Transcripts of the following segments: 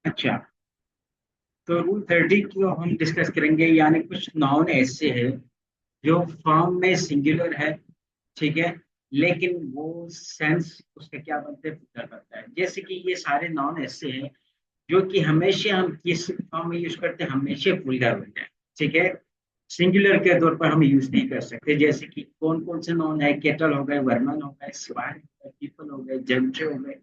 अच्छा, तो रूल 30 को हम डिस्कस करेंगे, यानी कुछ नाउन ऐसे हैं जो फॉर्म में सिंगुलर है, ठीक है, लेकिन वो सेंस उसका क्या बनते हैं, प्लूरल बनता है। जैसे कि ये सारे नाउन ऐसे हैं जो कि हमेशा हम किस फॉर्म में यूज करते हैं, हमेशा प्लूरल होते हैं, ठीक है, सिंगुलर के तौर पर हम यूज नहीं कर सकते। जैसे कि कौन कौन से नाउन है, केटल हो गए, वर्मन हो गए, स्वान हो गए, पीपल हो गए, जंट्री हो गए,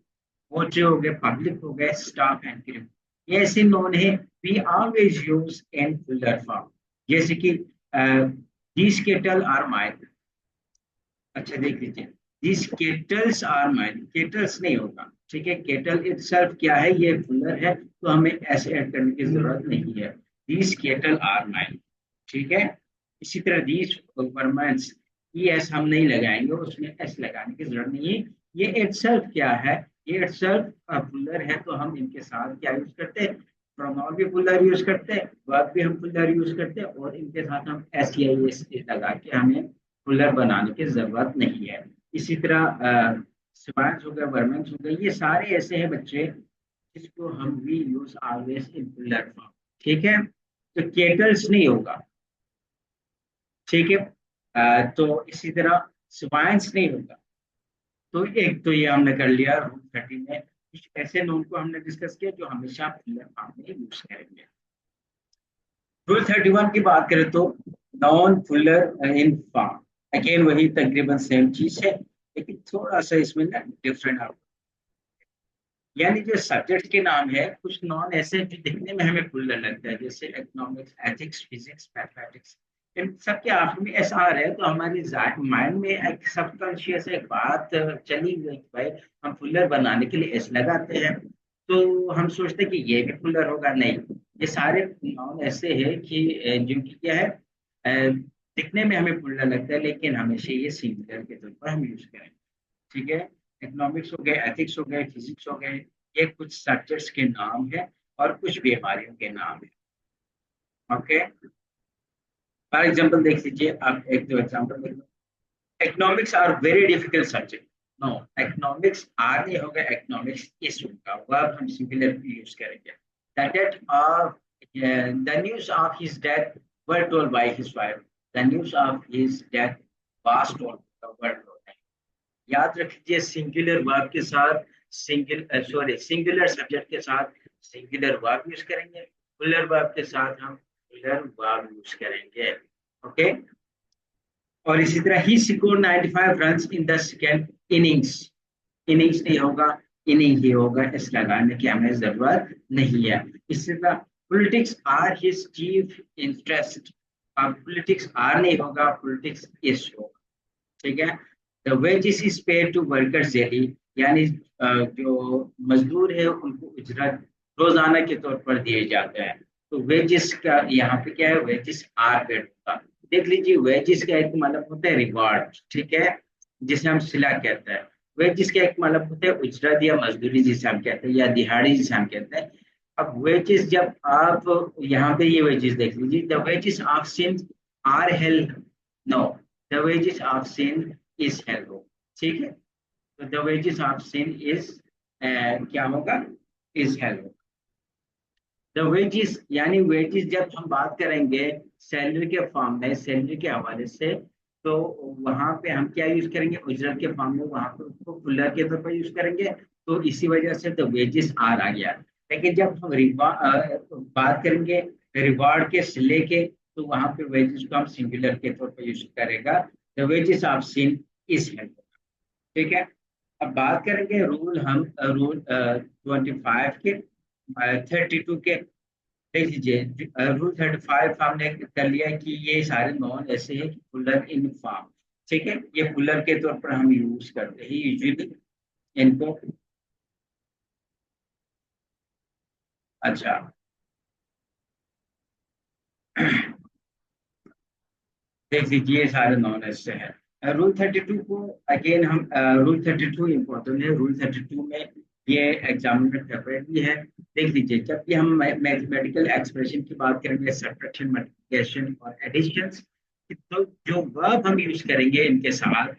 वोचे हो गए, पब्लिक हो गए, स्टाफ एंड क्रिम। ये ऐसे नोन है we always use in plural form. जैसे कि दीज केटल आर माइन। अच्छा देख लीजिए, these cattles are mine, cattles नहीं होगा, ठीक है, केटल इटसेल्फ क्या है, ये प्लूरल है, तो हमें एस ऐड करने की जरूरत नहीं है। दीज केटल आर माइन, ठीक है। इसी तरह दीज वर्मन्स, ई एस हम नहीं लगाएंगे, उसमें एस लगाने की जरूरत नहीं है। ये इटसेल्फ क्या है, ये इटसेल्फ प्लूरल है, तो हम इनके साथ क्या यूज करते हैं, प्रोनाउन भी प्लूरल यूज करते हैं, वर्ब भी हम प्लूरल यूज करते हैं, और इनके साथ हम एस या एस लगा के हमें प्लूरल बनाने की जरूरत नहीं है। इसी तरह सिवान्स हो गए, वर्मेंस हो गए, ये सारे ऐसे हैं बच्चे जिसको हम we use always in plural form, ठीक है। तो केटल्स नहीं होगा, ठीक है। तो इसी तरह स्वाइन्स नहीं होगा। तो एक तो ये हमने कर लिया रूल 30 में, कुछ ऐसे नोन को हमने डिस्कस किया जो हमेशा प्लूरल फॉर्म में यूज करेंगे। रूल 31 की बात करें तो noun plural in form, again वही तकरीबन सेम चीज है, लेकिन थोड़ा सा इसमें ना डिफरेंट। यानी जो सब्जेक्ट के नाम है, कुछ नॉन ऐसे हैं जो दिखने में हमें प्लूरल लगता है, जैसे इकोनॉमिक्स, एथिक्स, फिजिक्स, मैथमेटिक्स। इन सब के आखिर में एस आर है, तो हमारी माइंड में एक सबकॉन्शियस एक बात चली गई कि भाई हम प्लूरल बनाने के लिए एस लगाते हैं, तो हम सोचते हैं कि ये भी प्लूरल होगा। नहीं, ये सारे नॉन ऐसे हैं कि जो कि क्या है, दिखने में हमें प्लूरल लगता है, लेकिन हमेशा ये सिंगुलर के तौर पर हम यूज करें, ठीक है। इकोनॉमिक्स हो गए, एथिक्स हो गए, फिजिक्स हो गए, ये कुछ सब्जेक्ट्स के नाम है और कुछ बीमारियों के नाम है, ओके। फॉर एग्जांपल देख लीजिए, आप एक दो एग्जांपल देख लो। Economics are very difficult subject. No, economics are नहीं होगा, इकोनॉमिक्स इज होगा, वर्ब हम सिंगुलर यूज करेंगे। The death of the news of his death were told by his wife. The news of his death was told the world. याद रखिए, singular verb के साथ singular subject के साथ singular verb use करेंगे, plural verb के साथ हम प्लूरल वर्ब यूज करेंगे, ओके। और इसी तरह ही score 95 runs in the second innings. Innings नहीं होगा, इनिंग ही होगा, इस लगाने की हमें जरूरत नहीं है। इसी तरह politics are his chief interest. अब पॉलिटिक्स आर नहीं होगा, पॉलिटिक्स इज होगा, ठीक है। The wages is paid to workers daily, यानी जो मजदूर है उनको उजरत रोजाना के तौर पर दिए जाते हैं। तो वेजेस का यहाँ पे क्या है, वेजेस आर पेड होगा। देख लीजिए, वेजेस का एक मतलब होता है रिवार्ड, ठीक है, जिसे हम सिला कहते हैं। वेजेस का एक मतलब होता है उजरत या मजदूरी जिसे हम कहते हैं, या दिहाड़ी जिसे हम कहते हैं। अब वेजेस जब आप यहाँ पे ये वेजेस देख लीजिए, the wages of sin are held. No, the wages of sin is held, ठीक है। तो the wages of sin is क्या होगा, इज हेल्ड। द वेजेस, यानी वेजेस जब हम बात करेंगे सैलरी के फॉर्म में, सैलरी के हवाले से, तो वहां पे हम क्या यूज करेंगे, उजरत के फॉर्म में वहां पे उसको फुलर के तौर पर यूज करेंगे। तो इसी वजह से द वेजेस आर आ गया। लेकिन जब हम बात करेंगे रिवार्ड के सिले के, तो वहां पे वेजेस को हम सिंगुलर के तौर पर यूज करेगा, the wages of sin is held, ठीक है। अब बात करेंगे रूल 25 के, 32 के। देख लीजिए, रूल 35 हमने कर लिया है कि ये सारे नॉन ऐसे हैं कि पुलर इन फॉर्म, ठीक है, ये पुलर के तौर पर हम यूज करते हैं यूजुअली इनको। अच्छा, देख लीजिए, ये सारे नॉन ऐसे हैं। रूल 32 को अगेन हम, रूल 32 इंपॉर्टेंट है। रूल 32 में ये एग्जाम में फेवरेट भी है। देख लीजिए, जब भी हम मैथमेटिकल एक्सप्रेशन की बात करेंगे, सब्ट्रैक्शन, मल्टीप्लिकेशन और एडिशन, तो जो वर्ब हम यूज करेंगे इनके साथ,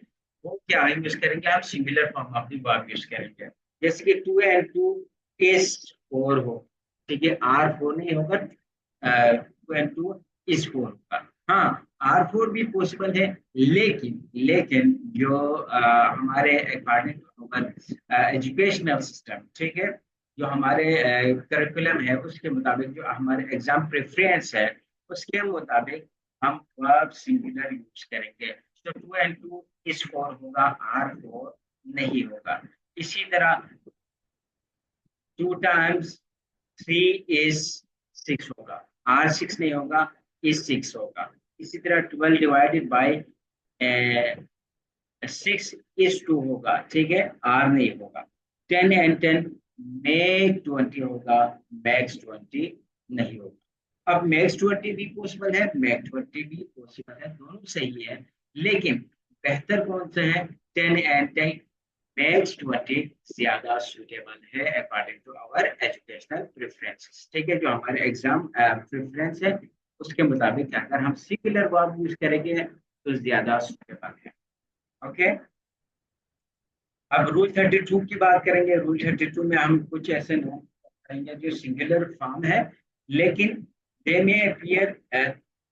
वो क्या यूज करेंगे, हम singular form of the verb use करेंगे। जैसे कि 2 and 2 इज 4 हो, ठीक है, R4 नहीं होगा, 2 इस 4 होगा। हाँ, R4 भी पॉसिबल है, लेकिन जो हमारे अकॉर्डिंग एजुकेशनल सिस्टम, ठीक है, जो हमारे करिकुलम है उसके मुताबिक, जो हमारे एग्जाम प्रेफरेंस है उसके मुताबिक हम वर्ब सिंगुलर यूज करेंगे। तो 2 इस 4 होगा, R4 नहीं होगा। इसी तरह 2 times 3 इज 6 होगा, R6 नहीं होगा, इज 6 होगा। इसी तरह 12 डिवाइडेड बाई 6 इज 2 होगा, ठीक है, R नहीं होगा। 10 and 10 मेक 20 होगा, मैक्स 20 नहीं होगा। अब मैक्स 20 भी पॉसिबल है, मैक्स 20 भी पॉसिबल है, दोनों सही है, लेकिन बेहतर कौन सा है? 10 and 10 मैक्स 20 ज्यादा सुटेबल है according to our educational preferences, ठीक है, जो हमारे एग्जाम प्रेफरेंस है उसके मुताबिक अगर हम सिंगुलर वर्ब यूज करेंगे तो ज्यादा सुटेबल है। ओके, अब रूल 32 की बात करेंगे। रूल 32 में हम कुछ ऐसे नोट करेंगे जो सिंगुलर फॉर्म है, लेकिन दे में अपीयर,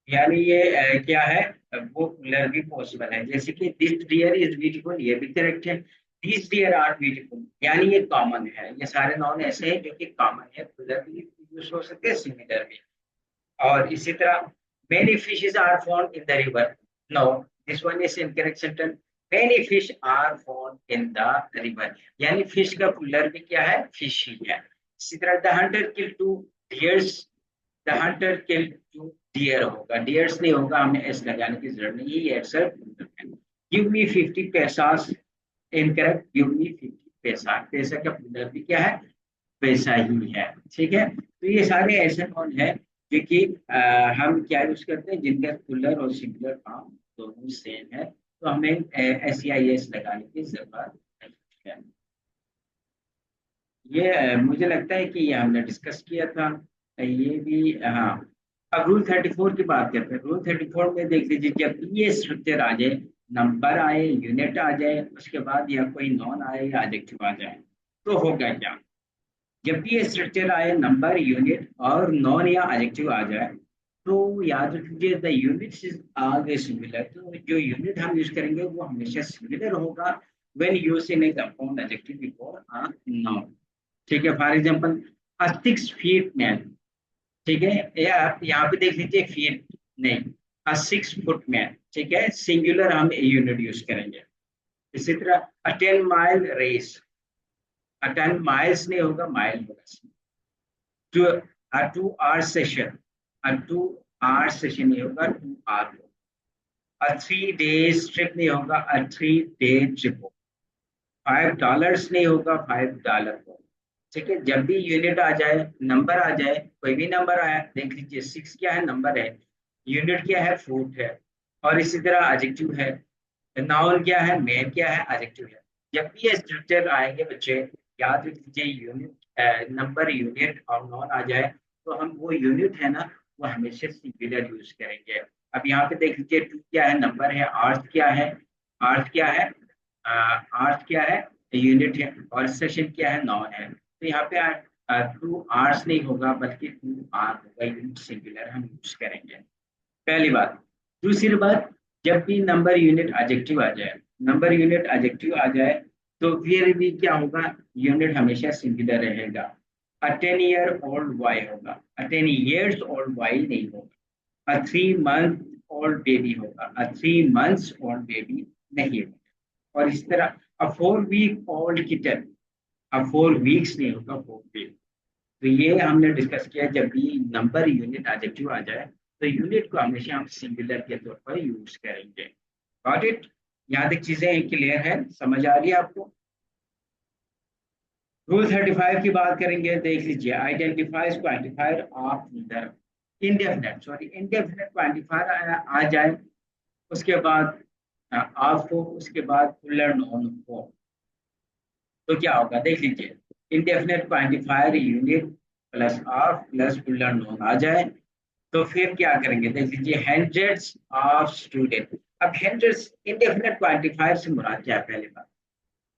यानी ये क्या है, वो प्लुरल भी पॉसिबल है। जैसे कि दिस डियर इज ब्यूटीफुल, ये भी करेक्ट है। दिस डियर आर ब्यूटीफुल, यानी ये कॉमन है, ये सारे नाउन ऐसे हैं जो कि कॉमन है, प्लुरल भी यूज हो सकते हैं, सिंगुलर भी। और इसी तरह many fishes are found in the river. No, this one is incorrect sentence. Many fish are found in the river. यानी फिश का प्लुरल भी क्या है? फिश ही है। इसी तरह the hunter killed 2 deers. The hunter killed 2 deer होगा, deers नहीं होगा, हमें एस लगाने की जरूरत नहीं है, ये आंसर है। Give me 50 pesos. Incorrect. Give me 50 पैसा, पैसा का प्लुरल भी क्या है? पैसा ही है, ठीक है। तो ये सारे ऐसे नॉन है जो कि हम क्या यूज करते हैं, जिनका प्लुरल और सिंगुलर फॉर्म दोनों सेम है, तो हमें SEIS लगाने की जरूरत नहीं है। ये मुझे लगता है कि ये हमने डिस्कस किया था, ये भी, हाँ। अब रूल 34 की बात करते हैं। रूल 34 में देख लीजिए, जब भी ये स्ट्रक्चर आ जाए, नंबर आए, यूनिट आ जाए, उसके बाद या कोई नॉन आए या एडजेक्टिव आ जाए, तो होगा क्या? जब भी ये स्ट्रक्चर आए, नंबर, यूनिट और नॉन या एडजेक्टिव आ जाए, तो याद रखिए the units is always singular. तो जो यूनिट हम यूज करेंगे वो हमेशा सिंगुलर होगा when use in A compound adjective before a noun, ठीक है। For example, a 6 feet man, ठीक है, या आप यहाँ पे देख लीजिए फीट नहीं, अ 6 foot मैन, ठीक है, सिंगुलर हम यूनिट यूज करेंगे। इसी तरह a 10 mile race, a 10 miles नहीं होगा, माइल होगा। To a 2 hour session, a 2 hour session नहीं होगा, 2 hour होगा। अ 3 days ट्रिप नहीं होगा, अ 3 day ट्रिप होगा। $5 नहीं होगा, $5 होगा, ठीक है। जब भी यूनिट आ जाए, नंबर आ जाए, कोई भी नंबर आया, देख लीजिए 6 क्या है? नंबर है। यूनिट क्या है? फूट है। और इसी तरह एडजेक्टिव है। नाउन क्या है? मैन क्या है? एडजेक्टिव है। जब भी ये स्ट्रक्चर आएंगे बच्चे, याद रख लीजिए, यूनिट, नंबर, यूनिट और नॉन आ जाए, तो हम वो यूनिट है ना, वो हमेशा सिंगुलर यूज करेंगे। अब यहाँ पे देख लीजिए, टू क्या है? नंबर है। आर्थ क्या है? आर्थ क्या है? आर्थ क्या है? यूनिट है। और सेशन क्या है? नॉन है। तो यहाँ पे 2 hours नहीं होगा, बल्कि 2 hour होगा, यूनिट सिंगुलर हम यूज करेंगे, पहली बात। दूसरी बात, जब भी नंबर, यूनिट, एडजेक्टिव आ जाए, नंबर, यूनिट, एडजेक्टिव आ जाए, तो फिर भी क्या होगा? यूनिट हमेशा सिंगुलर रहेगा। अ 10 year old बॉय होगा, अ 10 years old बॉय नहीं होगा। अ 3 month old बेबी होगा, अ 3 months old बेबी नहीं होगा। और इस तरह अ 4 week old किटन, अब 4 weeks नहीं होगा, 4 week। तो ये हमने डिस्कस किया, जब भी नंबर, यूनिट, एडजेक्टिव आ जाए, तो यूनिट को हमेशा हम सिंगुलर के तौर पर यूज करेंगे। Got it? यहाँ तक चीजें क्लियर है, समझ आ रही है आपको? रूल 35 की बात करेंगे, देख लीजिए। Identifies quantifier of the indefinite, sorry, indefinite quantifier आ जाए, उसके बाद ऑफ हो, उसके बाद फुलर नॉन हो, तो क्या होगा? देख लीजिए, indefinite quantifier unit plus of plus plural noun आ जाए, तो फिर क्या करेंगे? देख लीजिए, हंड्रेड्स ऑफ स्टूडेंट। अब हंड्रेड्स इंडेफिनेट क्वांटिफायर से मुराद क्या है? पहले बात,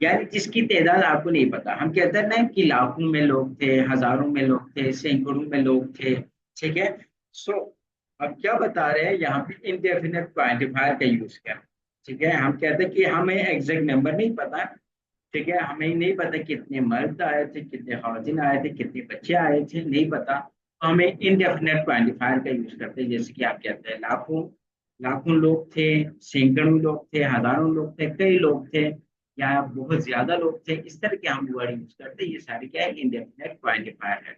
यानी जिसकी तादाद आपको नहीं पता। हम कहते हैं ना कि लाखों में लोग थे, हजारों में लोग थे, सैकड़ों में लोग थे, ठीक है। सो अब क्या बता रहे हैं यहाँ पे, इनडेफिनेट क्वांटिफायर का यूज कर, ठीक है। हम कहते हैं कि हमें एग्जैक्ट नंबर नहीं पता, ठीक है, हमें नहीं पता कितने मर्द आए थे, कितने खवातीन आए थे, कितने बच्चे आए थे, नहीं पता, तो हमें इनडेफिनेट क्वांटिफायर का यूज करते हैं। जैसे कि आप कहते हैं लाखों, लाखों लोग थे, सैकड़ों लोग थे, हजारों लोग थे, कई लोग थे, या बहुत ज्यादा लोग थे, इस तरह के हम वर्ड यूज करते हैं। ये सारे क्या है, इनडेफिनेट क्वांटिफायर है।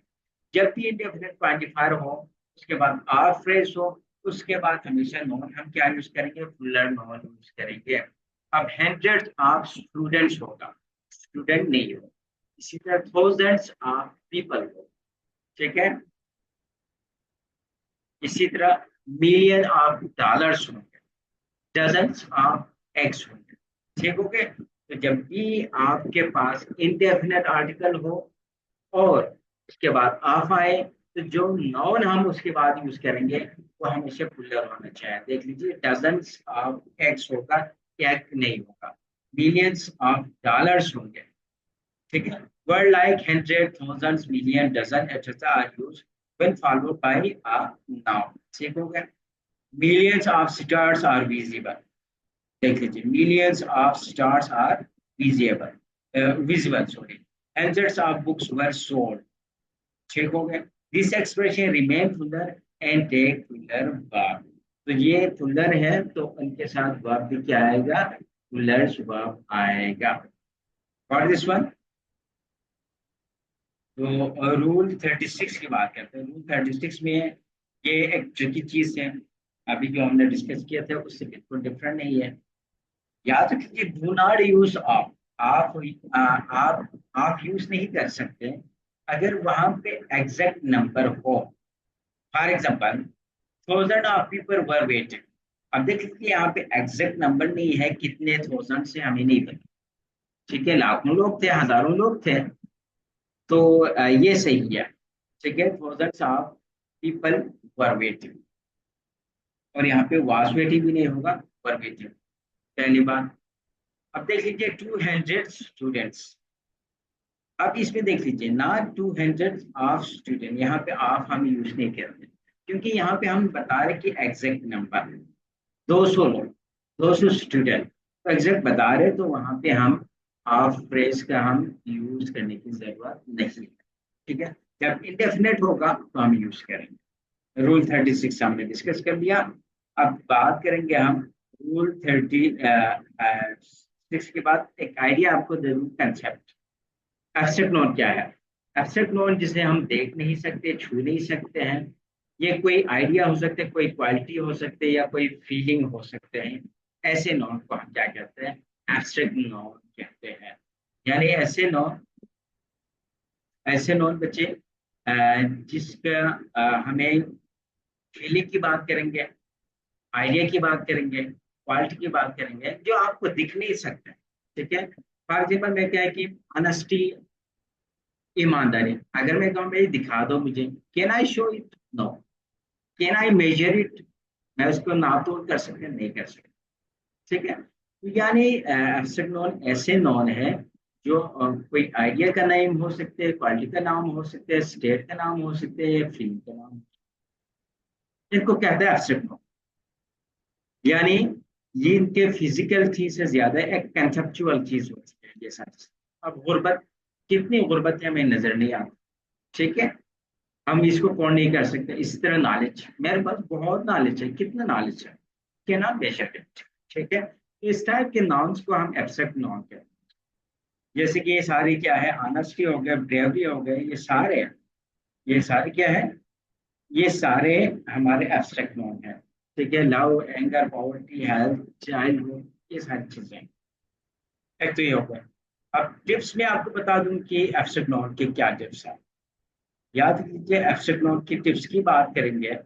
जब भी इनडेफिनेट क्वांटिफायर हो, उसके बाद आर फ्रेज हो, उसके बाद हमेशा नॉन हम क्या यूज करेंगे, फुलर नॉन यूज करेंगे। अब हंड्रेड ऑफ स्टूडेंट्स होगा, स्टूडेंट नहीं हो। इसी तरह थाउजेंड्स ऑफ पीपल हो, ठीक है। इसी तरह मिलियन ऑफ डॉलर्स होंगे, डजन्स ऑफ एग्स होंगे, ठीक हो गए। तो जब भी आपके पास इंडेफिनेट आर्टिकल हो और उसके बाद ऑफ आए, तो जो नाउन हम उसके बाद यूज करेंगे वो हमेशा प्लूरल होना चाहिए। देख लीजिए, डजन्स ऑफ एग्स होगा, एग नहीं होगा। मिलियंस ऑफ डॉलर्स होंगे, ठीक है। Word like hundred, thousands, million, dozen etcetera are used when followed by a noun, ठीक हो गया। Millions of stars are visible, देख लीजिए, millions of stars are visible, visible sorry. Hundreds of books were sold, ठीक हो गया। This expression remain plural and take plural verb, तो ये फुलर है तो उनके साथ वर्ब भी क्या आएगा, फुलर वर्ब आएगा। और दिस वन, तो रूल 36 की बात करते हैं। रूल 36 में ये एक ट्रिकी चीज है, अभी जो हमने डिस्कस किया था उससे बिल्कुल डिफरेंट नहीं है। याद रखिए, डू नॉट यूज ऑफ। आप आप यूज नहीं कर सकते अगर वहां पे एग्जैक्ट नंबर हो। For example, thousand of people were waiting. अब देख लीजिए, यहाँ पे एग्जैक्ट नंबर नहीं है, कितने थाउजेंड से हमें नहीं पता, ठीक है। लाखों लोग थे, हजारों लोग थे, तो ये सही है, ठीक है। Thousands of people were waiting, और यहाँ पे वाज वेटिंग भी नहीं होगा, वर वेटिंग, पहली बात। अब देख लीजिए, 200 स्टूडेंट्स। अब इसमें देख लीजिए, ना 200 ऑफ स्टूडेंट, यहाँ पे ऑफ हम यूज नहीं करते, क्योंकि यहाँ पे हम बता रहे कि एग्जैक्ट नंबर 200 लोग, 200 स्टूडेंट, तो एग्जैक्ट बता रहे, तो वहां पे हम ऑफ फ्रेज का हम यूज करने की जरूरत नहीं है, ठीक है। जब इंडेफिनेट होगा तो हम यूज करेंगे। रूल 36 हमने डिस्कस कर लिया। अब बात करेंगे हम रूल 36 के बाद एक आइडिया आपको दे दूं, कंसेप्ट। एब्स्ट्रैक्ट नोन क्या है? एब्स्ट्रैक्ट नोन जिसे हम देख नहीं सकते, छू नहीं सकते हैं, ये कोई आइडिया हो सकता है, कोई क्वालिटी हो सकती है, या कोई फीलिंग हो सकते हैं, ऐसे नोन को हम क्या कहते हैं, एब्स्ट्रैक्ट नोन कहते हैं। यानी ऐसे नोन बच्चे जिसका हमें फीलिंग की बात करेंगे, आइडिया की बात करेंगे, क्वालिटी की बात करेंगे, जो आपको दिख नहीं सकता, ठीक है। फॉर एग्जाम्पल मैं क्या है कि ऑनेस्टी, ईमानदारी, अगर मैं कहूँ भाई दिखा दो मुझे, can I show it, no. Can I measure it, मैं उसको नाप तोल कर सकते नहीं कर सकते, ठीक है। तो यानी एब्स्ट्रैक्ट नॉन ऐसे नॉन है जो कोई आइडिया का नाम हो सकते हैं, क्वालिटी का नाम हो सकते हैं, स्टेट का नाम हो सकते हैं, फील्ड का नाम, इनको कहते हैं एब्स्ट्रैक्ट नॉन। यानी ये इनके फिजिकल चीज से ज्यादा एक कंसेप्चुअल चीज होती है, जैसा। अब गुर्बत, कितनी गुर्बत है हमें नजर नहीं आती, ठीक है। हम इसको कौन नहीं कर सकते। इसी तरह नॉलेज, मेरे पास बहुत नॉलेज है, कितना नॉलेज है, क्या नाम बेशक है, ठीक है। इस टाइप के नाउन्स को हम एब्स्ट्रैक्ट नाउन कहते हैं। जैसे कि ये सारी क्या है, ऑनेस्टी हो गया, ब्रेवरी हो गए, ये सारे क्या है, ये सारे हमारे एब्स्ट्रैक्ट नाउन है, ठीक है। Love, anger, poverty, health, childhood, ये सारी चीजें, एक तो ये हो गया। अब टिप्स में आपको बता दूं कि एब्स्ट्रैक्ट नाउन के क्या टिप्स हैं। याद कीजिए, एब्स्ट्रैक्ट नाउन की टिप्स की बात करेंगे,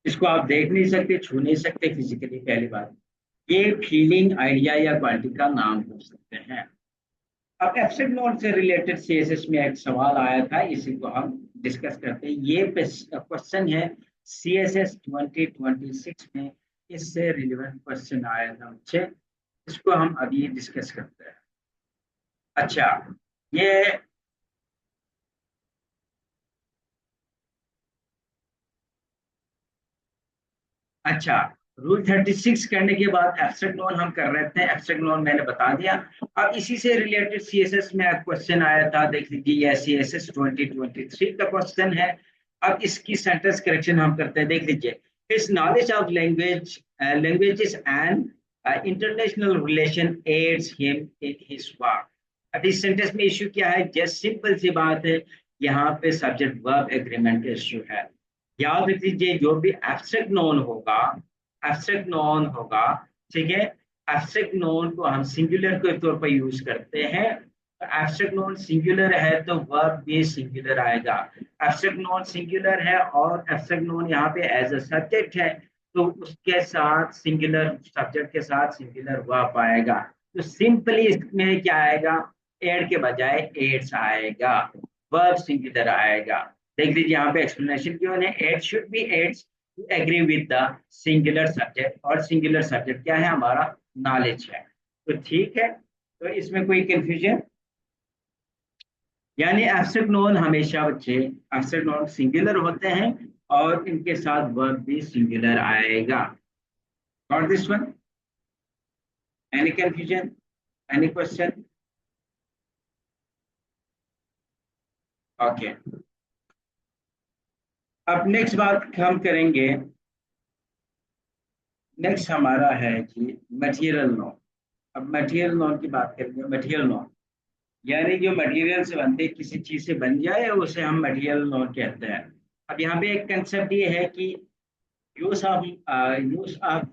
इसको आप देख नहीं सकते, छू नहीं सकते फिजिकली, पहली बात। ये फीलिंग, आइडिया या क्वालिटी का नाम हो सकते हैं। अब एब्स्ट्रैक्ट नोन से रिलेटेड सीएसएस में एक सवाल आया था, इसी को हम डिस्कस करते हैं। ये क्वेश्चन है सीएसएस 2026 में, इससे रिलेवेंट क्वेश्चन आया था बच्चे। उसको हम अभी डिस्कस करते हैं। अच्छा, ये अच्छा, रूल 36 करने के बाद एब्स्ट्रैक्ट नोन हम कर रहे थे, एब्स्ट्रैक्ट नोन मैंने बता दिया। अब इसी से रिलेटेड सीएसएस में एक क्वेश्चन आया था, देख लीजिए, ये सीएसएस 2023 का क्वेश्चन है। अब इसकी सेंटेंस करेक्शन हम करते हैं, देख लीजिए। His knowledge of languages and international relation aids him in his work. अब इस सेंटेंस में इशू क्या है? जस्ट सिंपल सी बात है, यहाँ पे सब्जेक्ट वर्ब एग्रीमेंट का इशू है। याद रख लीजिए, जो भी एब्स्ट्रैक्ट नोन होगा, एब्स्ट्रैक्ट नोन होगा, ठीक है, एब्स्ट्रैक्ट नोन को हम सिंगुलर के तौर पर यूज करते हैं। एब्स्ट्रैक्ट नोन सिंगुलर है तो वर्ब भी सिंगुलर आएगा। एब्स्ट्रैक्ट नोन सिंगुलर है और एब्स्ट्रैक्ट नोन यहाँ पे एज अ सब्जेक्ट है, तो उसके साथ सिंगुलर सब्जेक्ट के साथ सिंगुलर वर्ब आएगा। तो सिंपली इसमें क्या आएगा? एड के बजाय एड्स आएगा, वर्ब सिंगुलर आएगा। देख लीजिए यहाँ पे एक्सप्लेनेशन क्यों है, aid should be aids to agree with the singular subject, और सिंगुलर सब्जेक्ट क्या है? हमारा नॉलेज है। तो ठीक है, तो इसमें कोई कंफ्यूजन? यानी एब्स्ट्रैक्ट नोन हमेशा बच्चे एब्स्ट्रैक्ट नोन सिंगुलर होते हैं और इनके साथ वर्ब भी सिंगुलर आएगा। Got this one? Any confusion? Any question? Okay, अब नेक्स्ट बात हम करेंगे। नेक्स्ट हमारा है कि मटेरियल नोन। अब मटेरियल नोन की बात करेंगे। मटेरियल नोन यानी जो मटेरियल से बनते, किसी चीज से बन जाए उसे हम मटेरियल नोन कहते हैं। अब यहाँ पे एक कंसेप्ट ये है कि use of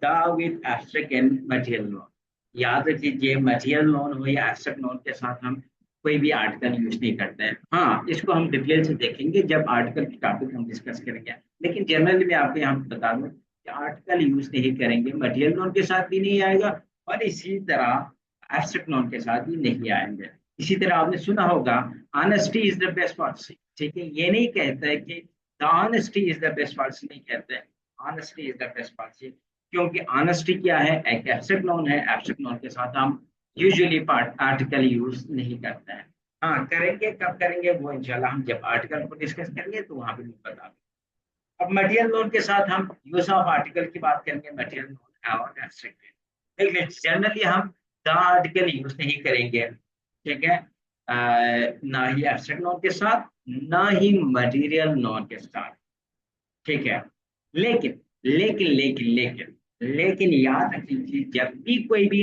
the with abstract and material known. याद रख लीजिए, मटेरियल नोन हो या एब्स्ट्रैक्ट नोन के साथ हम कोई भी आर्टिकल यूज नहीं करते हैं। हाँ, इसको हम डिटेल से देखेंगे जब आर्टिकल की टॉपिक हम डिस्कस करेंगे। लेकिन जनरली मैं आपको यहाँ पे बता दूं कि आर्टिकल यूज नहीं करेंगे, मटेरियल नोन के साथ भी नहीं आएगा और इसी तरह एब्स्ट्रैक्ट नोन के साथ भी नहीं आएंगे। इसी तरह आपने सुना होगा, honesty is the best policy. ठीक है, ये नहीं कहता है कि the honesty is the best policy, नहीं कहते हैं honesty is the best policy. क्योंकि ऑनेस्टी क्या है? एक एब्स्ट्रैक्ट नोन है, एब्स्ट्रैक्ट नोन के साथ हम यूजुअली पार्ट आर्टिकल यूज नहीं करते हैं। हाँ, करेंगे, कब करेंगे वो इंशाल्लाह हम जब आर्टिकल को डिस्कस करेंगे तो वहां पे मैं बता दूँ। अब मटेरियल नोन के साथ हम यूज ऑफ आर्टिकल की बात करेंगे, मटेरियल नोन और एब्स्ट्रैक्ट। देखिए, जनरली हम द आर्टिकल यूज नहीं करेंगे, ठीक है, ना ही एब्स्ट्रैक्ट नोन के साथ, ना ही मटेरियल नोन के साथ, ठीक है। लेकिन लेकिन याद रखिए, जब भी कोई भी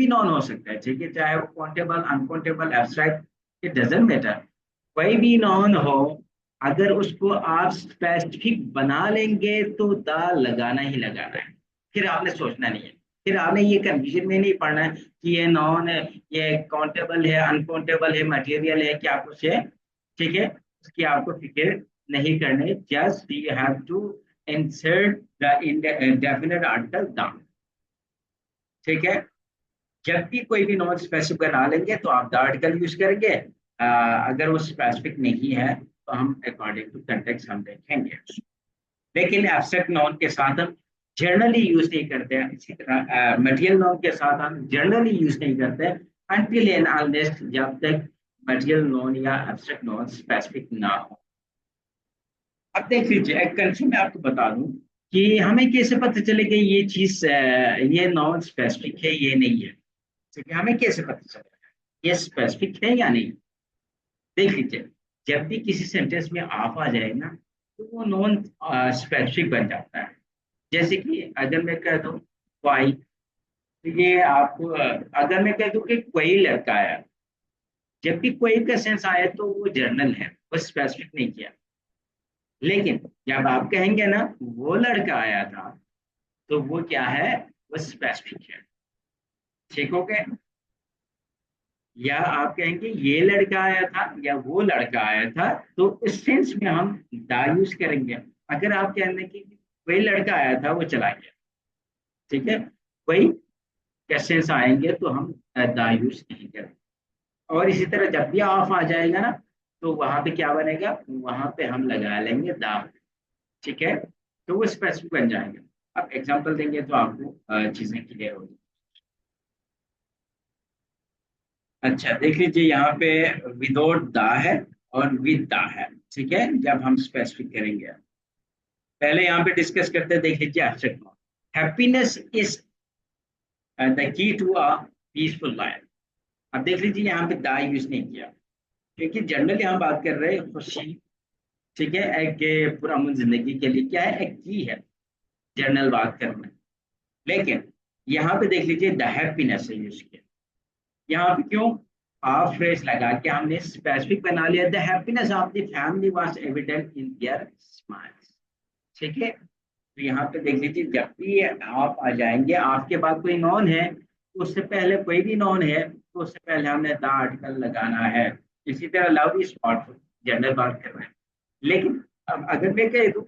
नॉन हो सकता है, ठीक है, चाहे वो countable, uncountable, abstract, it doesn't matter. कोई भी नॉन हो, अगर उसको आप स्पेसिफिक बना लेंगे तो द लगाना ही लगाना है। फिर आपने सोचना नहीं है, फिर आपने ये कंफ्यूजन में नहीं पड़ना है कि ये नॉन है, ये काउंटेबल है, अनकाउंटेबल है, मटेरियल है, क्या कुछ है, ठीक है, उसकी आपको फिक्र नहीं करनी। Just you have to insert the definite article the, ठीक है। जब भी कोई भी नॉन स्पेसिफिक बना लेंगे तो आप द आर्टिकल यूज करेंगे। अगर वो स्पेसिफिक नहीं है तो हम अकॉर्डिंग टू कंटेक्स्ट हम देखेंगे। लेकिन एब्स्ट्रैक्ट नॉन के साथ हम जनरली यूज नहीं करते हैं, इसी तरह मटेरियल नॉन के साथ हम जनरली यूज नहीं करते अनटिल एंड अनलेस जब तक मटेरियल नॉन या एब्स्ट्रैक्ट नॉन स्पेसिफिक ना हो। अब देख लीजिए, एक कंसेप्ट मैं आपको बता दूं कि हमें कैसे पता चलेगा ये चीज ये नॉन स्पेसिफिक है, ये नहीं है, ठीक है, हमें कैसे पता चलेगा ये स्पेसिफिक है या नहीं? देख लीजिए, जब भी किसी सेंटेंस में आप आ जाए ना, तो वो नॉन स्पेसिफिक बन जाता है। जैसे कि अगर मैं कह दूं वाई, तो ये आपको अगर मैं कह दूं कि कोई लड़का आया, जब भी कोई का सेंस आया तो वो जर्नल है, वो स्पेसिफिक नहीं किया। लेकिन जब आप कहेंगे ना वो लड़का आया था, तो वो क्या है? वो स्पेसिफिक है, ठीक हो गया? या आप कहेंगे ये लड़का आया था या वो लड़का आया था, तो इस सेंस में हम दा यूज करेंगे। अगर आप कहेंगे कि कोई लड़का आया था वो चला गया, ठीक है, वही के सेंस आएंगे तो हम दा यूज नहीं करेंगे। और इसी तरह जब भी ऑफ आ जाएगा ना, तो वहां पे क्या बनेगा? वहां पे हम लगा लेंगे दा, ठीक है, तो वो स्पेसिफिक बन जाएंगे। आप एग्जांपल देंगे तो आपको चीजें क्लियर होगी। अच्छा देख लीजिए यहाँ पे विदाउट द है और विद द है। ठीक है, जब हम स्पेसिफिक करेंगे, पहले यहाँ पे डिस्कस करते हैं, देख लीजिए abstract noun. Happiness is the key to a peaceful life. अब देख लीजिए यहाँ पे द यूज नहीं किया, क्योंकि जनरली हम बात कर रहे हैं खुशी। ठीक है, एक पुरअमन जिंदगी के लिए क्या है, एक की है, जनरल बात करना। लेकिन यहाँ पे देख लीजिए द हैप्पीनेस है यूज किया। यहाँ पे क्यों, हाफ फ्रेज लगा के हमने स्पेसिफिक बना लिया, the happiness of the family was evident in their smiles. ठीक है, तो यहाँ पे देख लीजिए जब भी आप आ जाएंगे, आपके बाद कोई नॉन है, उससे पहले कोई भी नॉन है, तो उससे पहले हमने द आर्टिकल लगाना है। इसी तरह लव इज पॉवरफुल, जनरल बात कर रहे हैं। लेकिन अब अगर मैं कह दूं,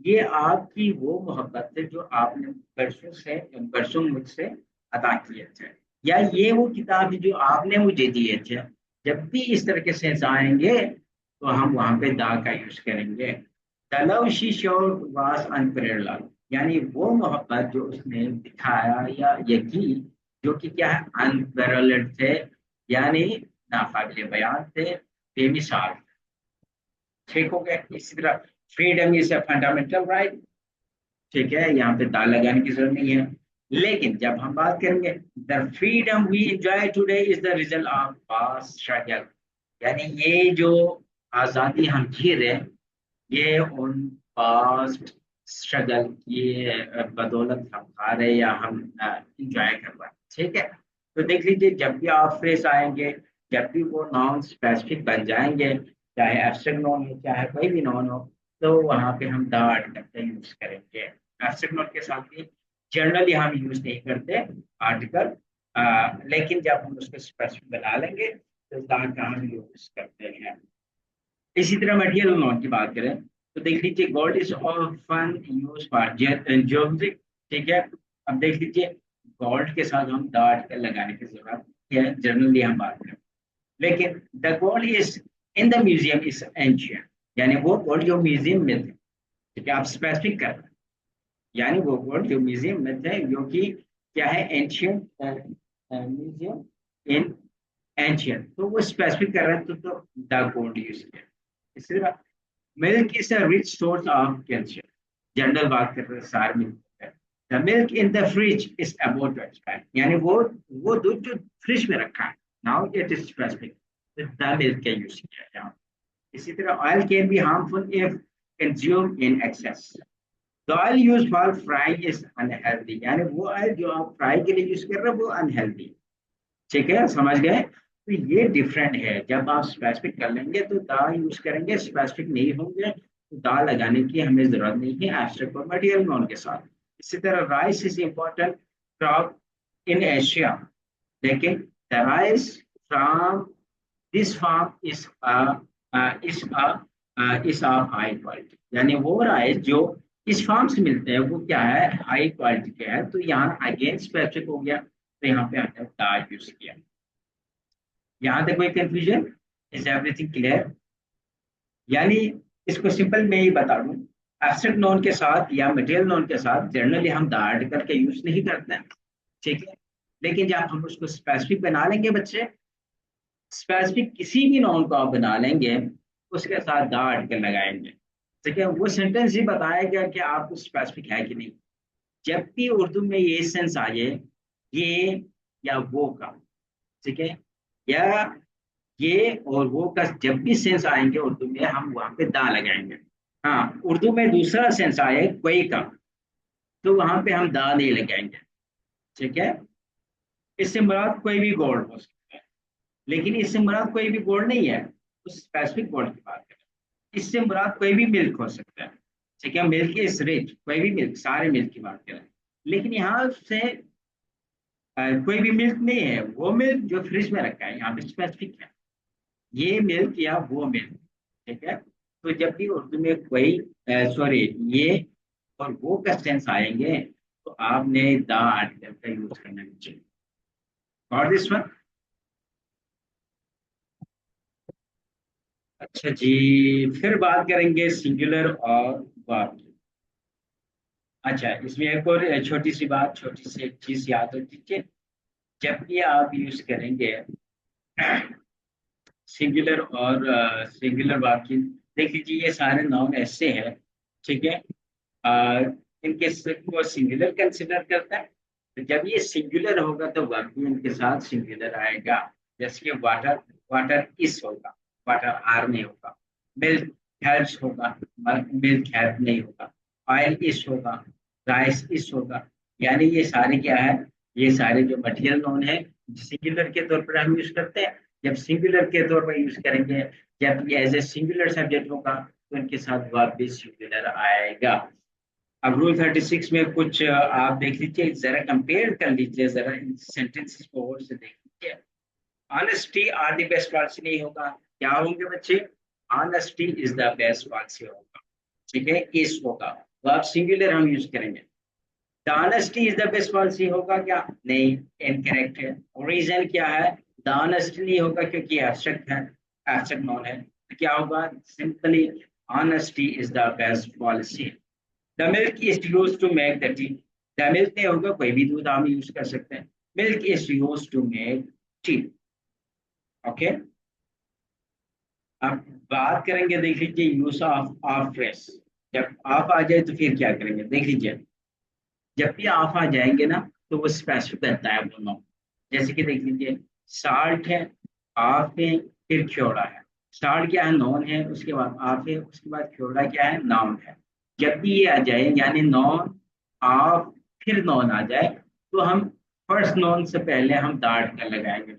ये आपकी वो मोहब्बत है जो आपने बरसों मुझसे अदा किए थे, या ये वो किताब है जो आपने मुझे दिए थे, जब भी इस तरह के सेंस आएंगे तो हम वहां पे दा का यूज करेंगे। The love she showed was unparalleled, यानी वो मोहब्बत जो उसने दिखाया या ये की, जो कि क्या है, अनपेरेलल्ड थे, यानी नाकाबिले बयान थे, बेमिसाल। ठीक हो गया। इसी तरह freedom is a fundamental right. ठीक है, यहाँ पे दाल लगाने की जरूरत नहीं है। लेकिन जब हम बात करेंगे, the freedom we enjoy today is the result of past struggle, यानी ये जो आजादी हम जी रहे हैं, ये उन पास्ट स्ट्रगल की बदौलत हम खा रहे हैं या हम इंजॉय कर रहे हैं। ठीक है, तो देख लीजिए जब भी आप फ्रेज आएंगे, जब भी वो नॉन स्पेसिफिक बन जाएंगे, चाहे एब्स्ट्रैक्ट नॉन हो चाहे कोई भी नॉन हो, तो वहां पे हम द आर्टिकल का यूज करेंगे। एब्स्ट्रैक्ट नॉन के साथ भी जनरली हम यूज नहीं करते आर्टिकल, लेकिन जब हम उसको स्पेसिफिक बना लेंगे तो द का हम यूज करते हैं। इसी तरह मटेरियल नॉन की बात करें, तो देख लीजिए gold is often use for jewellery. ठीक है, अब देख लीजिए गोल्ड के साथ हम द आर्टिकल लगाने की जरूरत है, जनरली हम बात करें। लेकिन the gold is in the museum is ancient, यानी वो गोल्ड जो म्यूजियम में थे। ठीक है, आप स्पेसिफिक कर रहे हैं, यानी वो गोल्ड जो म्यूजियम में थे, जो कि क्या है, एंशियंट म्यूजियम इन एंशियंट, तो वो स्पेसिफिक कर रहे हैं, तो द गोल्ड यूज किया। इसी तरह milk is a rich source of calcium, general बात कर रहे हैं, सार मिल्क है। The milk in the fridge is about to expire, यानी वो दूध जो फ्रिज में रखा है, now it is specific, the milk का यूज किया है यहाँ। इसी तरह oil can be harmful if consume in excess. The oil use for frying is unhealthy, यानी वो ऑयल जो आप फ्राई के लिए यूज कर रहे हैं वो अनहेल्दी। ठीक है, समझ गए। तो ये डिफरेंट है, जब आप स्पेसिफिक कर लेंगे तो दा यूज करेंगे, स्पेसिफिक नहीं होंगे तो दा लगाने की हमें जरूरत नहीं है एब्स्ट्रैक्ट और मटेरियल नॉन के साथ। इसी तरह rice is important crop in Asia, लेकिन the rice from this farm is of high quality, यानी वो राइस जो इस फार्म से मिलते हैं वो क्या है, हाई क्वालिटी के है। तो यहाँ अगेन स्पेसिफिक हो गया, तो यहाँ पे हमने दा यूज किया। यहाँ तक कोई कंफ्यूजन, इज एवरीथिंग क्लियर? यानी इसको सिंपल में ही बता दूं, एब्स्ट्रैक्ट नोन के साथ या मटेरियल नोन के साथ जनरली हम द आर्टिकल का यूज नहीं करते हैं। ठीक है, लेकिन जब हम उसको स्पेसिफिक बना लेंगे बच्चे, स्पेसिफिक किसी भी नॉन को आप बना लेंगे, उसके साथ द आर्टिकल लगाएंगे। ठीक है, वो सेंटेंस ही बताएगा कि आपको स्पेसिफिक है कि नहीं। जब भी उर्दू में ये सेंस आए, ये या वो का, ठीक है, या ये और वो का जब भी सेंस आएंगे उर्दू में, हम वहां पे दा लगाएंगे। हाँ, उर्दू में दूसरा सेंस आए कोई का, तो वहां पे हम दा नहीं लगाएंगे। ठीक है, इससे मुराद कोई भी गॉड हो सकता है, लेकिन इससे मुराद कोई भी गॉड नहीं है, उस स्पेसिफिक गॉड की बात करें। इससे मुराद कोई भी मिल्क हो सकता है। ठीक है, मिल्क इज रिच, कोई भी मिल्क, सारे मिल्क की बात करें। लेकिन यहाँ से कोई भी मिल्क नहीं है, वो मिल्क जो फ्रिज में रखा है, यहाँ पे स्पेसिफिक है, ये मिल्क या वो मिल्क। ठीक है, तो जब भी उर्दू में कोई, सॉरी, ये और वो का सेंस आएंगे, तो आपने द आर्टिकल का यूज करना चाहिए। और दिस वन, अच्छा जी, फिर बात करेंगे सिंगुलर और वर्ब। अच्छा, इसमें एक और छोटी सी बात, छोटी सी एक चीज याद रख दीजिए। जब भी आप यूज करेंगे सिंगुलर और सिंगुलर वर्ब की, देख लीजिए ये सारे नाउन ऐसे हैं, ठीक है, अ, इनके को सिंगुलर कंसिडर करता है। तो जब ये सिंगुलर होगा तो वर्ब भी इनके साथ सिंगुलर आएगा। जैसे कि वाटर, वाटर इज होगा, वाटर आर नहीं होगा। मिल्क हैव्स होगा, मिल्क हैव नहीं होगा। ऑयल इज होगा, राइस इज होगा। यानी ये सारे क्या है, ये सारे जो मटेरियल नोन है सिंगुलर के तौर पर हम यूज करते हैं। जब सिंगुलर के तौर पर यूज करेंगे, जब ये एज ए सिंगुलर सब्जेक्ट होगा तो इनके साथ वर्ब भी सिंगुलर आएगा। अब रूल 36 में कुछ आप देख लीजिए, जरा कंपेयर कर लीजिए, जरा इन सेंटेंसेस को और से देख लीजिए। Honesty are the best policy नहीं होगा, क्या होंगे बच्चे? Honesty is the best policy होगा, ठीक है, इस होगा। तो आप सिंगुलर हम यूज करेंगे। The honesty is the best policy होगा क्या? नहीं, इनकरेक्ट है। रीजन क्या है? द ऑनेस्टी नहीं होगा क्योंकि एब्स्ट्रैक्ट है, एब्स्ट्रैक्ट नॉन है। तो क्या होगा? Simply honesty is the best policy. The milk is use to make the tea. The milk नहीं होगा, कोई भी दूध हम यूज कर सकते हैं। Milk is use to make tea. Okay, अब बात करेंगे, देख लीजिए यूज ऑफ ऑफ फ्रेश। जब ऑफ आ जाए तो फिर क्या करेंगे, देख लीजिए। जब भी ऑफ आ जाएंगे ना तो वो स्पेसिफिक करता है वो नाउन। जैसे कि देख लीजिए, साल्ट है, ऑफ है, फिर क्योड़ा है। साल्ट क्या है? नॉन है, उसके बाद ऑफ है, उसके बाद क्योड़ा क्या है? नाउन है। जब भी ये आ जाए, यानी नॉन, ऑफ, फिर नॉन आ जाए, तो हम फर्स्ट नॉन से पहले हम दाट का लगाएंगे।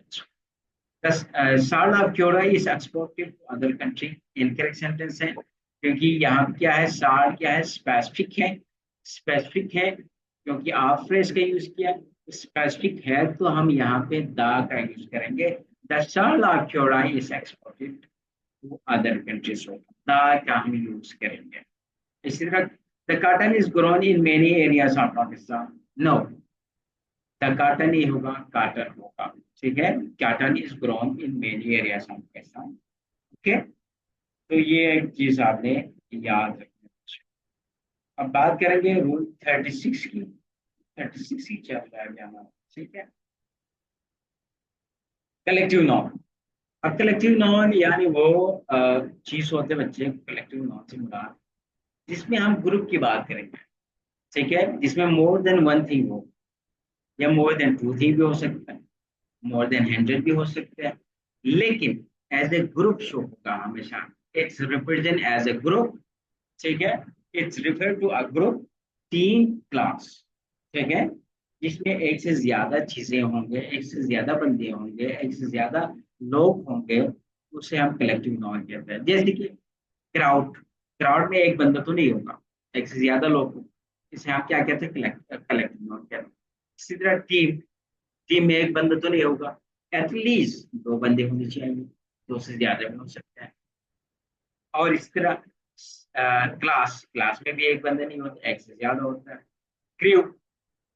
Thus, Sal of Cura is exported to other country. Incorrect sentence है, क्योंकि यहाँ पे क्या है, साल क्या है? स्पेसिफिक है। स्पेसिफिक है क्योंकि आप फ्रेज का यूज किया। स्पेसिफिक है तो हम यहाँ पे दा का यूज करेंगे। The salt of Khewra is exported to other countries, the का हम यूज करेंगे। इसी तरह the cotton is grown in many areas of Pakistan. No, the cotton ही होगा, कॉटन होगा, ठीक है। Cotton is grown in many areas of Pakistan. Okay, तो ये एक चीज आपने याद रखनी है। अब बात करेंगे रूल 36 की। 36 ही चल रहा है हमारा, ठीक है। Collective noun. अब कलेक्टिव नॉन यानी वो चीज होते हैं बच्चे, कलेक्टिव नॉन से मुराद जिसमें हम ग्रुप की बात करेंगे, ठीक है, जिसमें मोर देन वन थिंग हो, या मोर देन टू थिंग भी हो सकता है, मोर देन 100 भी हो सकते हैं। लेकिन एज ए ग्रुप शो होगा हमेशा। It's represent as a group, ठीक है। It's refer to a group, team, class, ठीक है, जिसमें एक से ज्यादा चीजें होंगे, एक से ज्यादा बंदे होंगे, एक से ज्यादा लोग होंगे, उसे हम कलेक्टिव नॉन कहते हैं। जैसे कि क्राउड, क्राउड में एक बंदा तो नहीं होगा, एक से ज्यादा लोग होंगे, इसे हम क्या कहते हैं? कलेक्टिव नॉन कहते हैं। इसी तरह टीम, टीम में एक बंदा तो नहीं होगा, एटलीस्ट दो बंदे होने चाहिए, दो से ज्यादा भी हो सकते हैं। और इस तरह क्लास, क्लास में भी एक बंदा नहीं होता, एक से ज्यादा होता है। क्रू,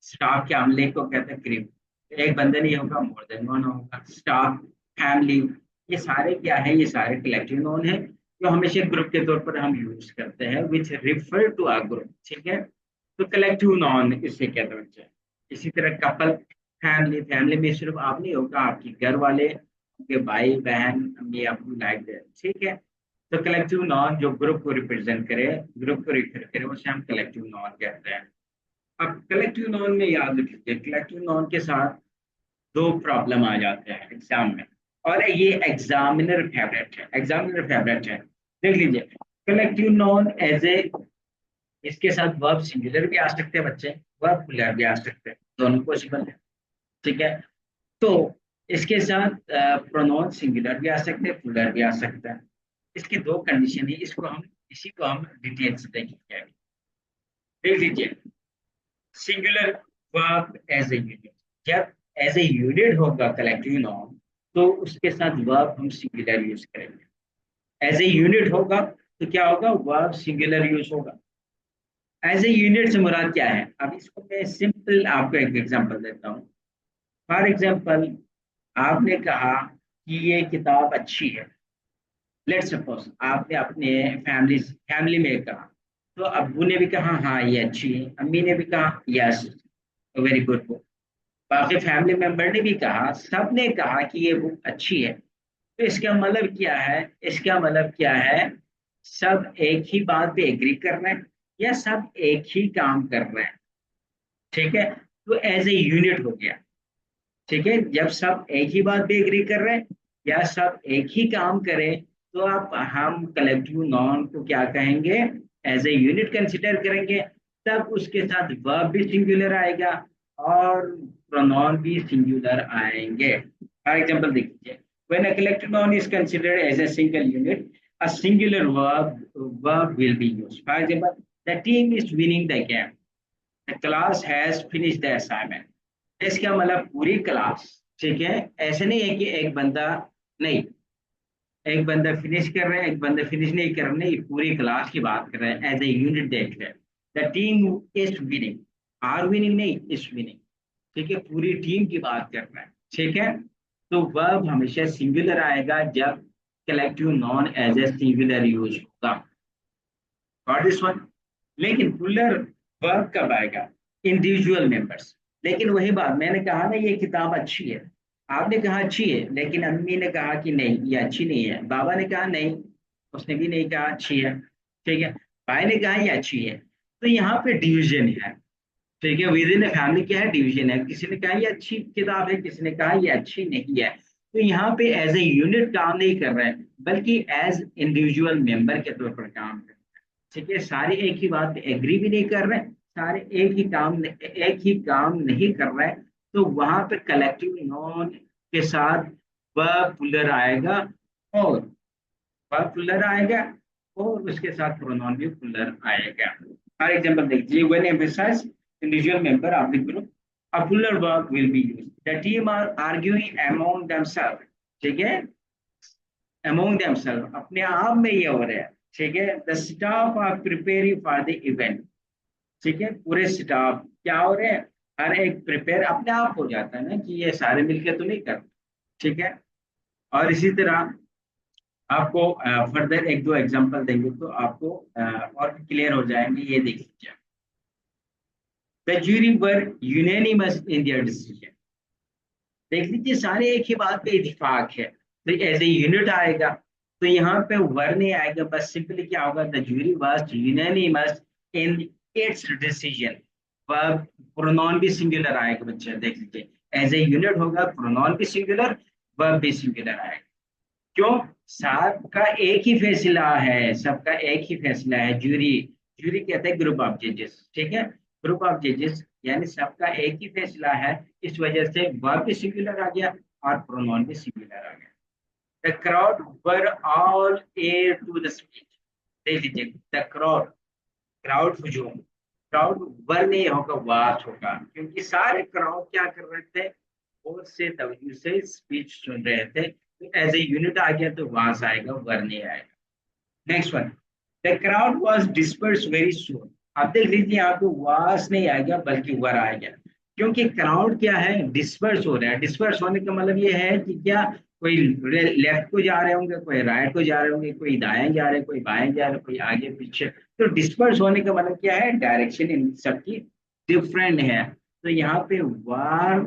स्टाफ के अमले को कहते हैं क्रू, एक बंदा नहीं होगा, मोर देन वन होगा। स्टाफ, फैमिली, ये सारे क्या है? ये सारे कलेक्टिव नोन है जो हमेशा ग्रुप के तौर पर हम यूज करते हैं, विच रिफर टू अ ग्रुप, ठीक है। तो कलेक्टिव नॉन इससे कहते हैं बच्चे। इसी तरह कपल, फैमिली, फैमिली में सिर्फ आप नहीं होगा, आपके घर वाले, आपके भाई बहन, अम्मी अबू, लाइक दैट, ठीक है। तो कलेक्टिव नॉन जो ग्रुप को रिप्रेजेंट करे, ग्रुप को रिफर करे, उसे हम कलेक्टिव नॉन कहते हैं। अब कलेक्टिव नॉन में याद रखिए, कलेक्टिव नॉन के साथ दो प्रॉब्लम आ जाते हैं एग्जाम में, और ये एग्जामिनर फेवरेट है, एग्जामिनर फेवरेट है। देख लीजिए, कलेक्टिव नॉन एज ए, इसके साथ वर्ब सिंगुलर भी आ सकते हैं बच्चे, वर्ब प्लूरल भी आ सकते हैं, दोनों पॉसिबल है, ठीक है। तो इसके साथ प्रोनाउन सिंगुलर भी आ सकते हैं, प्लूरल भी आ सकता है। इसकी दो कंडीशन है, इसको हम, इसी को हम डिटेल से देखेंगे। देख लीजिए, singular verb as a unit, जब एज ए यूनिट होगा कलेक्टिव नाउन, तो उसके साथ वर्ब हम सिंगुलर यूज करेंगे। एज ए यूनिट होगा तो क्या होगा? वर्ब सिंगुलर यूज होगा। एज ए यूनिट से मुराद क्या है? अब इसको मैं सिंपल आपको एक एग्जांपल देता हूँ। फॉर एग्जांपल, आपने कहा कि ये किताब अच्छी है। लेट्स सपोज आपने अपने फैमिली फैमिली में कहा, तो अब्बू ने भी कहा हाँ ये अच्छी है, अम्मी ने भी कहा यस वेरी गुड बुक, बाकी फैमिली मेंबर ने भी कहा, सब ने कहा कि ये बुक अच्छी है। तो इसका मतलब क्या है, इसका मतलब क्या है, सब एक ही बात पे एग्री कर रहे हैं या सब एक ही काम कर रहे हैं। ठीक है, तो एज ए यूनिट हो गया। ठीक है, जब सब एक ही बात पे एग्री कर रहे हैं या सब एक ही काम करें, तो आप हम कलेक्टिव नॉन को क्या कहेंगे, एज ए यूनिट कंसिडर करेंगे। तब उसके साथ वर्ब भी सिंगुलर आएगा और प्रोनाउन भी सिंगुलर आएंगे। फॉर एग्जांपल देखिए, when a collective noun is considered as a single unit, a singular verb will be used. For example, the team is winning the game, the class has finished the assignment. इसका मतलब पूरी class. ठीक है, ऐसे नहीं है कि एक बंदा, नहीं, एक बंदा फिनिश कर रहा है एक बंदा फिनिश नहीं कर रहा, नहीं, पूरी क्लास की बात कर रहे हैं, एज ए यूनिट देख रहे हैं। The team is winning, are winning नहीं, इज विनिंग। ठीक है, पूरी टीम की बात कर रहे हैं। ठीक है, तो वर्ब हमेशा सिंगुलर आएगा जब collective noun as a singular use होगा। Got this one. लेकिन प्लूरल वर्ब कब आएगा, इंडिविजुअल मेंबर्स। लेकिन वही बात मैंने कहा ना, ये किताब अच्छी है, आपने कहा अच्छी है, लेकिन अम्मी ने कहा कि नहीं ये अच्छी नहीं है, बाबा ने कहा नहीं, उसने भी नहीं कहा अच्छी है। ठीक है, भाई ने कहा ये अच्छी है। तो यहाँ पे डिवीजन है। ठीक है, विद इन फैमिली क्या है, डिवीजन है, किसी ने कहा ये अच्छी किताब है, किसी ने कहा ये अच्छी नहीं है। तो यहाँ पे एज ए यूनिट काम नहीं कर रहे हैं, बल्कि एज इंडिविजुअल मेंबर के तौर पर काम कर रहे हैं। ठीक है, सारे एक ही बात पे एग्री भी नहीं कर रहे, सारे एक ही काम नहीं कर रहे हैं। तो वहां पे कलेक्टिव नॉन के साथ वर्ब प्लूरल आएगा, और वर्ब प्लूरल आएगा, और उसके साथ प्रोनाउन भी प्लूरल आएगा। फॉर एग्जांपल देखिए, when emphasize individual member of the group, a plural verb will be used. The team are arguing among themselves. ठीक है, among themselves अपने आप में ये हो रहा है। ठीक है, the staff are preparing for the event। ठीक है, पूरे स्टाफ क्या हो रहे हैं, हर एक प्रिपेयर अपने आप हो जाता है ना, कि ये सारे मिलकर तो नहीं करते। ठीक है, और इसी तरह आपको फर्दर एक दो एग्जांपल देंगे तो आपको और क्लियर हो जाएंगे, ये देख लीजिए। The jury were unanimous in their decision. देख लीजिए, सारे एक ही बात पे इत्तेफाक है, तो एज ए यूनिट आएगा। तो यहाँ पे वर नहीं आएगा, बस सिंपली क्या होगा, the jury was unanimous in its decision. Verb pronoun भी सिंगुलर आएगा बच्चे, देख लीजिए, एज ए यूनिट होगा, प्रोनाउन भी सिंगुलर, वर्ब भी सिंगुलर आएगा। क्यों, सबका एक ही फैसला है, सबका एक ही फैसला है, जूरी। जूरी कहते हैं ग्रुप ऑफ जजेस। ठीक है, ग्रुप ऑफ जजेस यानी सबका एक ही फैसला है। इस वजह से वर्ब भी सिंगुलर आ गया और प्रोनाउन भी सिंगुलर आ गया। The crowd were all air to the speech. देख लीजिए, द क्राउड, क्राउड हुजूम, क्राउड वर नहीं होगा, वास होगा, क्योंकि सारे क्राउड क्या कर रहे थे, और से तवज्जो से स्पीच सुन रहे थे। तो एज ए यूनिट आ गया तो वास आएगा, वर नहीं आएगा। Next one, the crowd was disperse very soon. आप देख लीजिए, यहाँ पे वास नहीं आएगा बल्कि वर आएगा, क्योंकि क्राउड क्या है, डिस्पर्स हो रहा है। डिस्पर्स होने का मतलब ये है कि क्या, कोई लेफ्ट को जा रहे होंगे, कोई राइट को जा रहे होंगे, कोई दाएं जा रहे, कोई बाएं जा रहे, कोई आगे पीछे। तो डिस्पर्स होने का मतलब क्या है, डायरेक्शन इन सबकी डिफरेंट है। तो यहाँ पे वार